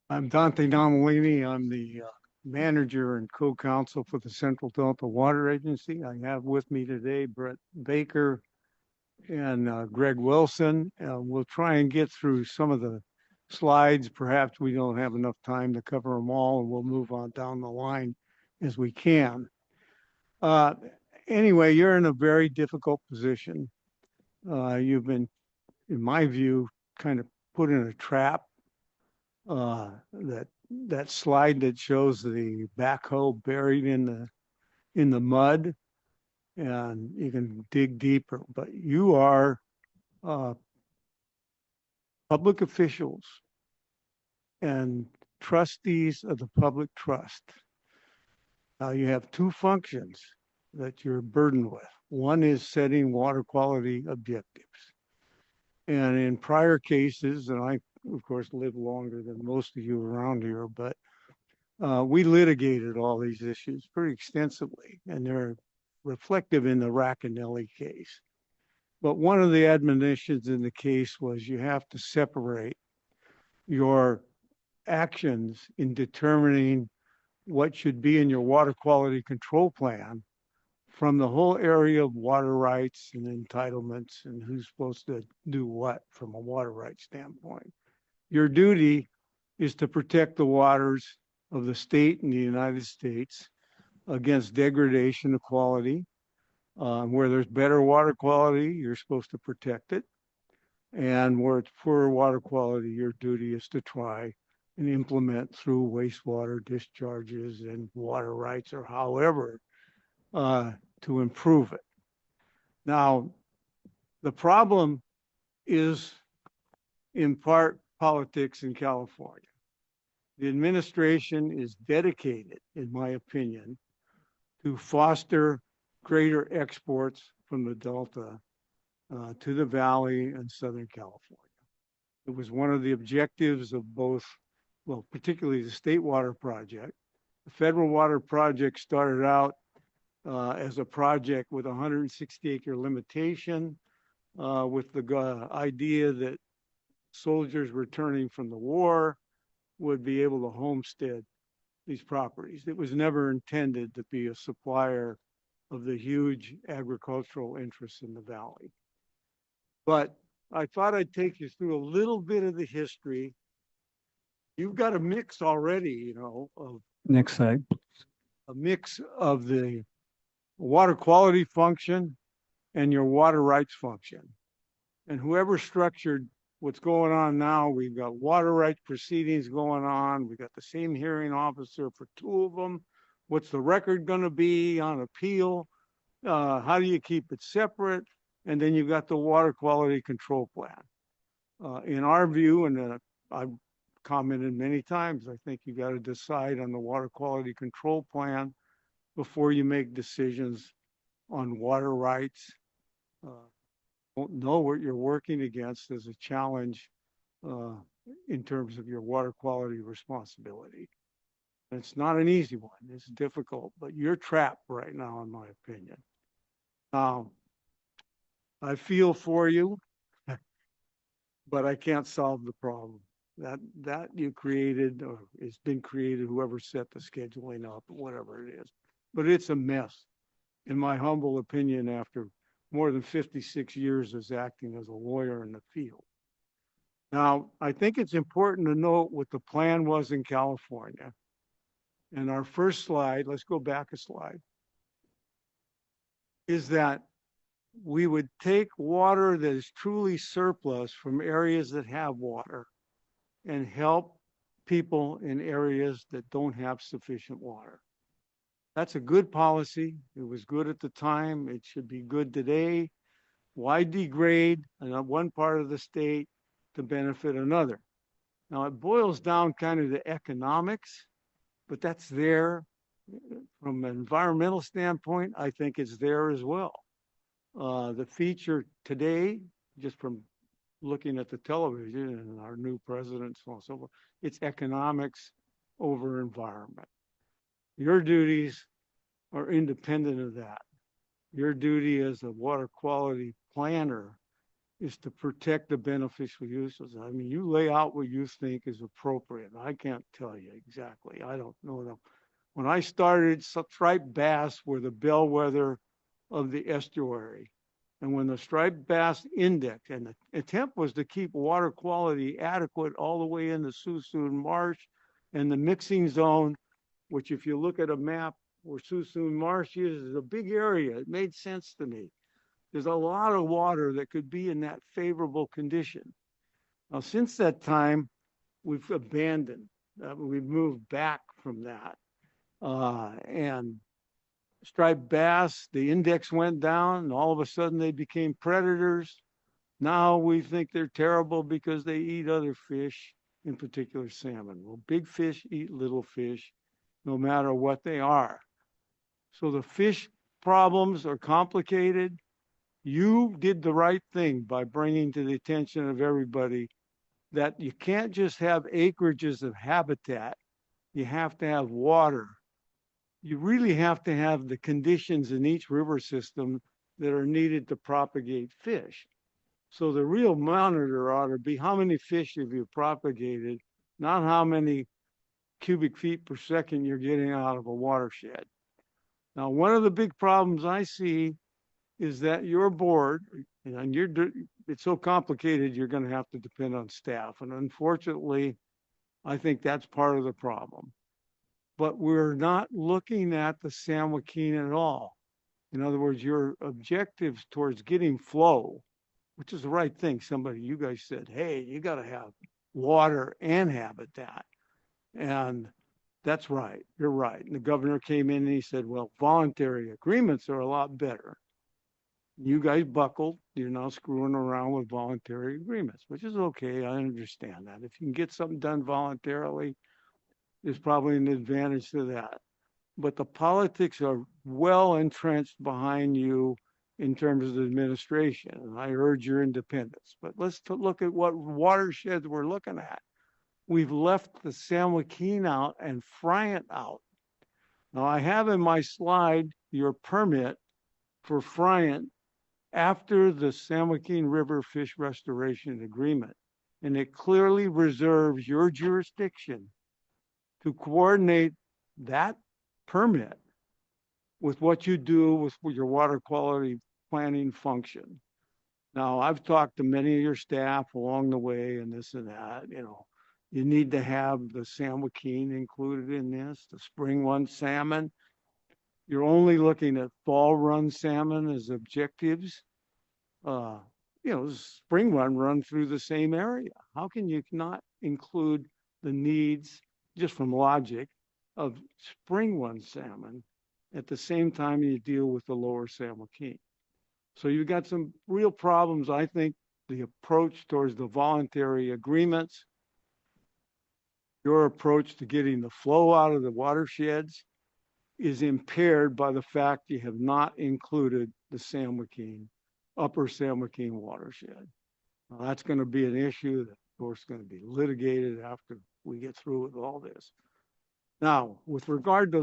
I'm Dante Domolini. I'm the manager and co-counsel for the Central Delta Water Agency. I have with me today Brett Baker and Greg Wilson. We'll try and get through some of the slides. Perhaps we don't have enough time to cover them all, and we'll move on down the line as we can. Uh, anyway, you're in a very difficult position. You've been, in my view, kind of put in a trap. That slide that shows the backhoe buried in the mud, and you can dig deeper. But you are uh, public officials and trustees of the public trust. Now you have two functions that you're burdened with. One is setting water quality objectives. And in prior cases, and I, of course, live longer than most of you around here, but we litigated all these issues pretty extensively, and they're reflective in the Racanelli case. But one of the admonitions in the case was you have to separate your actions in determining what should be in your water quality control plan from the whole area of water rights and entitlements and who's supposed to do what from a water rights standpoint. Your duty is to protect the waters of the state and the United States against degradation of quality. Where there's better water quality, you're supposed to protect it. And where it's poor water quality, your duty is to try and implement through wastewater discharges and water rights or however uh, to improve it. Now, the problem is in part politics in California. The administration is dedicated, in my opinion, to foster greater exports from the Delta to the Valley and Southern California. It was one of the objectives of both, well, particularly the State Water Project. The Federal Water Project started out as a project with a 160-acre limitation, with the idea that soldiers returning from the war would be able to homestead these properties. It was never intended to be a supplier of the huge agricultural interests in the valley. But I thought I'd take you through a little bit of the history. You've got a mix already, of Next slide. a mix of the water quality function and your water rights function. And whoever structured what's going on now, we've got water rights proceedings going on. We've got the same hearing officer for two of them. What's the record going to be on appeal? How do you keep it separate? And then you've got the water quality control plan. In our view, and I've commented many times, I think you got to decide on the water quality control plan before you make decisions on water rights. Don't know what you're working against as a challenge uh, in terms of your water quality responsibility. And it's not an easy one. It's difficult, but you're trapped right now, in my opinion. Now, I feel for you, but I can't solve the problem. That you created or it's been created, whoever set the scheduling up, whatever it is. But it's a mess, in my humble opinion, after more than 56 years as acting as a lawyer in the field. Now, I think it's important to note what the plan was in California. And our first slide, let's go back a slide, is that we would take water that is truly surplus from areas that have water and help people in areas that don't have sufficient water. That's a good policy. It was good at the time. It should be good today. Why degrade one part of the state to benefit another? Now, it boils down kind of to economics, but that's there. From an environmental standpoint, I think it's there as well. The feature today, just from looking at the television and our new president, so on and so forth, it's economics over environment. Your duties are independent of that. Your duty as a water quality planner is to protect the beneficial uses. I mean, you lay out what you think is appropriate. I can't tell you exactly. I don't know them. When I started, striped bass were the bellwether of the estuary. And when the striped bass index, and the attempt was to keep water quality adequate all the way in the Suisun Marsh and the mixing zone, which if you look at a map where Suisun Marsh is a big area, it made sense to me. There's a lot of water that could be in that favorable condition. Now, since that time, we've abandoned, we've moved back from that. And striped bass, the index went down, and all of a sudden they became predators. Now we think they're terrible because they eat other fish, in particular salmon. Well, big fish eat little fish, no matter what they are. So the fish problems are complicated. You did the right thing by bringing to the attention of everybody that you can't just have acreages of habitat. You have to have water. You really have to have the conditions in each river system that are needed to propagate fish. So the real monitor ought to be how many fish have you propagated, not how many cubic feet per second you're getting out of a watershed. Now, one of the big problems I see is that your board, and it's so complicated, you're going to have to depend on staff. And unfortunately, I think that's part of the problem. But we're not looking at the San Joaquin at all. In other words, your objectives towards getting flow, which is the right thing. You guys said, hey, you got to have water and habitat. And that's right. You're right. And the governor came in and he said, well, voluntary agreements are a lot better. You guys buckled. You're now screwing around with voluntary agreements, which is okay. I understand that. If you can get something done voluntarily, there's probably an advantage to that. But the politics are well entrenched behind you in terms of the administration. And I urge your independence. But let's look at what watersheds we're looking at. We've left the San Joaquin out and Friant out. Now, I have in my slide your permit for Friant after the San Joaquin River Fish Restoration Agreement, and it clearly reserves your jurisdiction to coordinate that permit with what you do with your water quality planning function. Now, I've talked to many of your staff along the way and this and that, you need to have the San Joaquin included in this, the spring run salmon. You're only looking at fall run salmon as objectives. Spring run through the same area. How can you not include the needs, just from logic, of spring run salmon at the same time you deal with the lower San Joaquin? So you've got some real problems. I think the approach towards the voluntary agreements, your approach to getting the flow out of the watersheds is impaired by the fact you have not included the San Joaquin, upper San Joaquin watershed. Now, that's going to be an issue that, of course, is going to be litigated after we get through with all this. Now, with regard to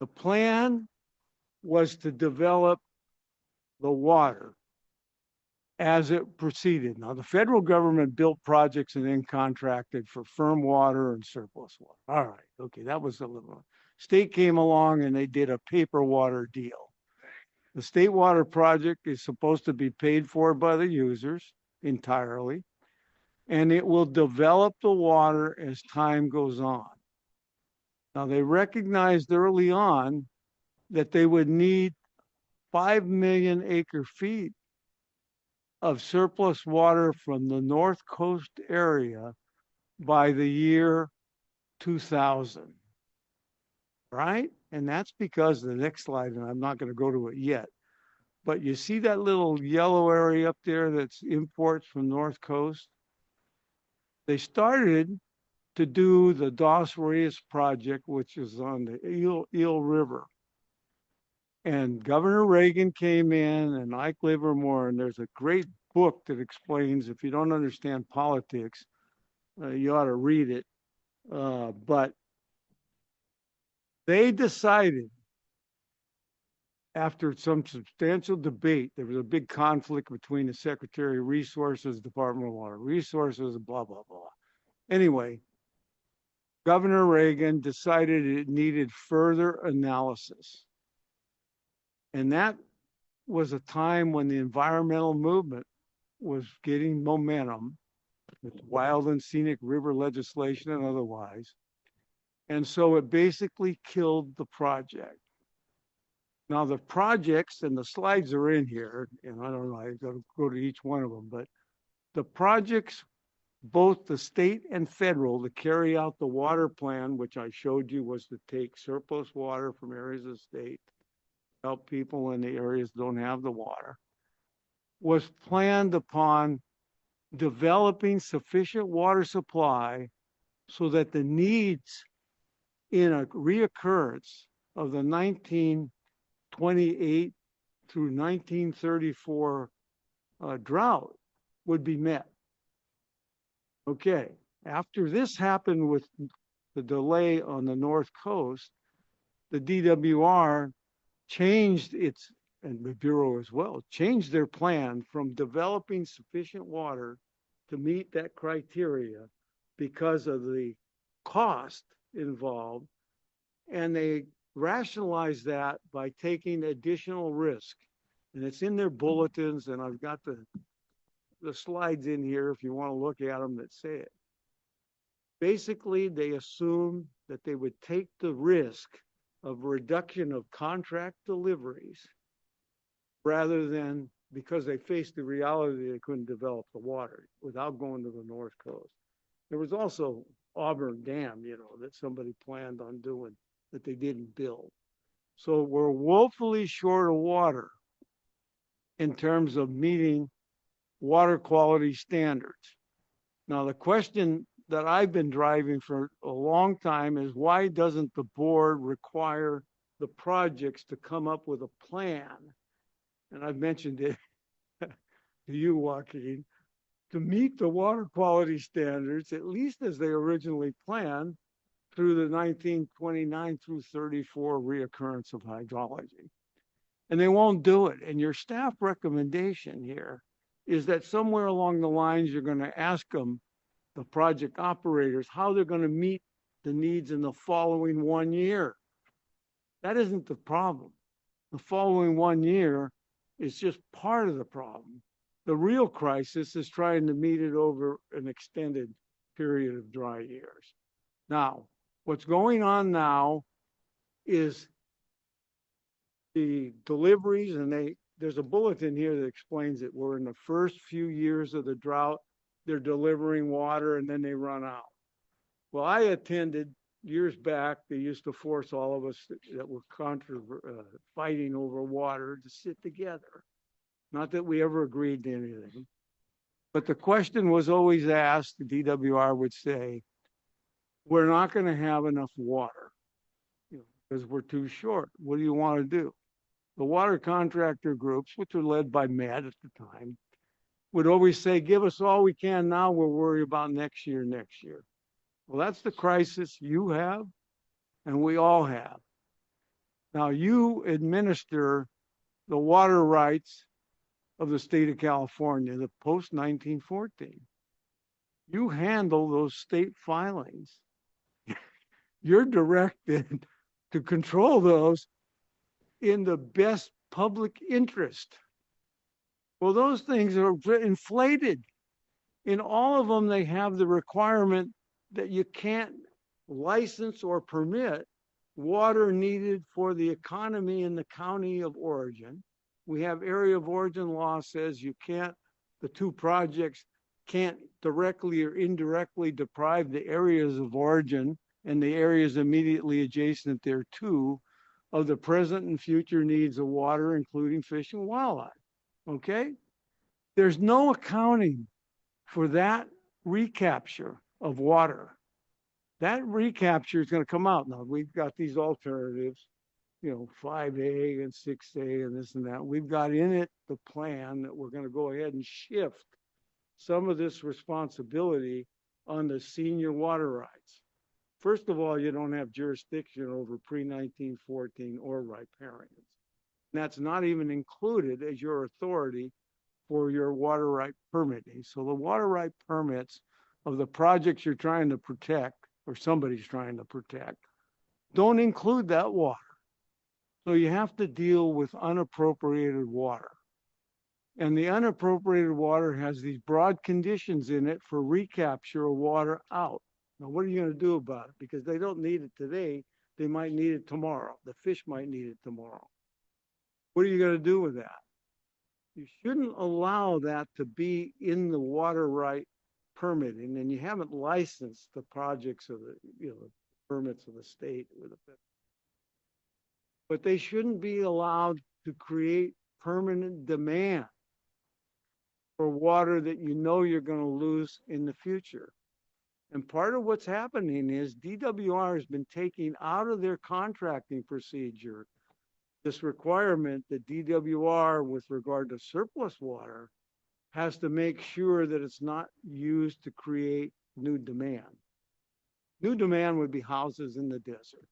the plan was to develop the water as it proceeded. Now, the federal government built projects and then contracted for firm water and surplus water. All right, okay, that was a little. State came along and they did a paper water deal. The state water project is supposed to be paid for by the users entirely, and it will develop the water as time goes on. Now, they recognized early on that they would need 5 million acre feet of surplus water from the North Coast area by the year 2000, right? And that's because the next slide, and I'm not going to go to it yet, but you see that little yellow area up there that's imports from North Coast? They started to do the Dos Rios project, which is on the Eel River. And Governor Reagan came in and Ike Livermore, and there's a great book that explains, if you don't understand politics, you ought to read it. But they decided after some substantial debate, there was a big conflict between the Secretary of Resources, Department of Water Resources, blah, blah, blah. Anyway, Governor Reagan decided it needed further analysis. And that was a time when the environmental movement was getting momentum with wild and scenic river legislation and otherwise. And so it basically killed the project. Now the projects, and the slides are in here, and I don't know, I got to go to each one of them, but the projects, both the state and federal, to carry out the water plan, which I showed you was to take surplus water from areas of the state, help people in the areas that don't have the water, was planned upon developing sufficient water supply so that the needs in a reoccurrence of the 1928 through 1934 drought would be met. Okay, after this happened with the delay on the North Coast, the DWR changed its, and the Bureau as well, changed their plan from developing sufficient water to meet that criteria because of the cost involved. And they rationalized that by taking additional risk. And it's in their bulletins, and I've got the slides in here if you want to look at them that say it. Basically, they assumed that they would take the risk of reduction of contract deliveries rather than, because they faced the reality they couldn't develop the water without going to the North Coast. There was also Auburn Dam, that somebody planned on doing that they didn't build. So we're woefully short of water in terms of meeting water quality standards. Now, the question that I've been driving for a long time is, why doesn't the board require the projects to come up with a plan? And I've mentioned it to you, Joaquin, to meet the water quality standards, at least as they originally planned, through the 1929 through 34 reoccurrence of hydrology. And they won't do it. And your staff recommendation here is that somewhere along the lines, you're going to ask them, the project operators, how they're going to meet the needs in the following 1 year. That isn't the problem. The following 1 year is just part of the problem. The real crisis is trying to meet it over an extended period of dry years. Now, what's going on now is the deliveries, and there's a bulletin here that explains it. We're in the first few years of the drought. They're delivering water and then they run out. Well, I attended years back. They used to force all of us that were fighting over water to sit together. Not that we ever agreed to anything, but the question was always asked. The DWR would say, we're not going to have enough water because we're too short. What do you want to do? The water contractor groups, which were led by Med at the time, would always say, give us all we can now, we'll worry about next year. Well, that's the crisis you have and we all have. Now, you administer the water rights of the state of California, the post-1914. You handle those state filings. You're directed to control those in the best public interest. Well, those things are inflated. In all of them, they have the requirement that you can't license or permit water needed for the economy in the county of origin. We have area of origin law says you can't, the two projects can't directly or indirectly deprive the areas of origin and the areas immediately adjacent thereto of the present and future needs of water, including fish and wildlife. Okay? There's no accounting for that recapture of water. That recapture is going to come out. Now, we've got these alternatives, 5A and 6A and this and that. We've got in it the plan that we're going to go ahead and shift some of this responsibility on the senior water rights. First of all, you don't have jurisdiction over pre-1914 or riparians. That's not even included as your authority for your water right permitting. So the water right permits of the projects you're trying to protect, or somebody's trying to protect, don't include that water. So you have to deal with unappropriated water. And the unappropriated water has these broad conditions in it for recapture of water out. Now, what are you going to do about it? Because they don't need it today. They might need it tomorrow. The fish might need it tomorrow. What are you going to do with that? You shouldn't allow that to be in the water right permitting, and you haven't licensed the projects of the, permits of the state with the, but they shouldn't be allowed to create permanent demand for water that you know you're going to lose in the future. And part of what's happening is DWR has been taking out of their contracting procedure this requirement that DWR, with regard to surplus water, has to make sure that it's not used to create new demand. New demand would be houses in the desert,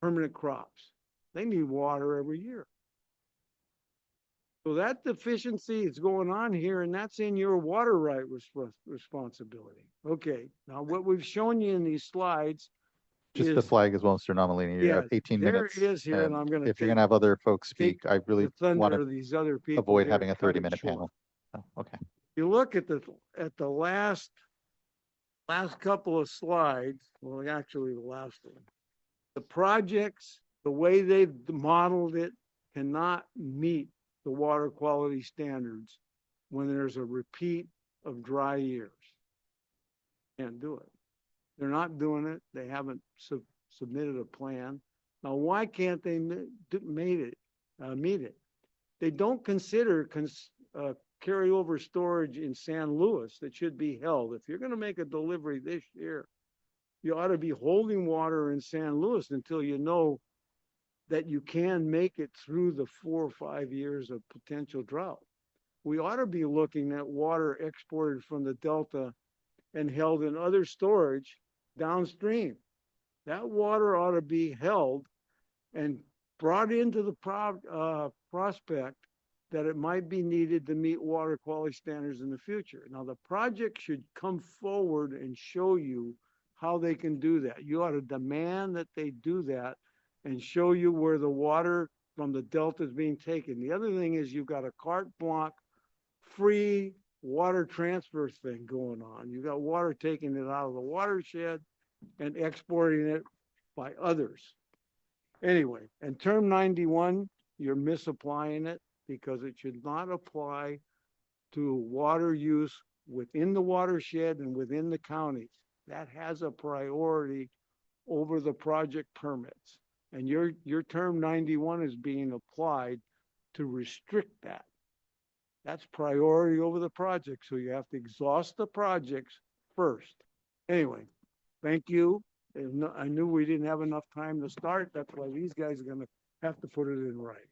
permanent crops. They need water every year. So that deficiency is going on here, and that's in your water right responsibility. Okay, now what we've shown you in these slides just to flag as well, Mr. Nomalini, you have 18 minutes. There is here, and I'm going to. If you're going to have other folks speak, I really want to these other people avoid having a 30-minute panel. Oh, okay. You look at the last couple of slides. Well, actually, the last one. The projects, the way they've modeled it, cannot meet the water quality standards when there's a repeat of dry years. Can't do it. They're not doing it. They haven't submitted a plan. Now, why can't they meet it? They don't consider carryover storage in San Luis that should be held. If you're going to make a delivery this year, you ought to be holding water in San Luis until you know that you can make it through the 4 or 5 years of potential drought. We ought to be looking at water exported from the Delta and held in other storage downstream. That water ought to be held and brought into the prospect that it might be needed to meet water quality standards in the future. Now, the project should come forward and show you how they can do that. You ought to demand that they do that and show you where the water from the Delta is being taken. The other thing is you've got a carte blanche free water transfer thing going on. You got water taking it out of the watershed and exporting it by others. Anyway, and term 91, you're misapplying it because it should not apply to water use within the watershed and within the counties. That has a priority over the project permits. And your term 91 is being applied to restrict that. That's priority over the project. So you have to exhaust the projects first. Anyway, thank you. I knew we didn't have enough time to start. That's why these guys are going to have to put it in writing.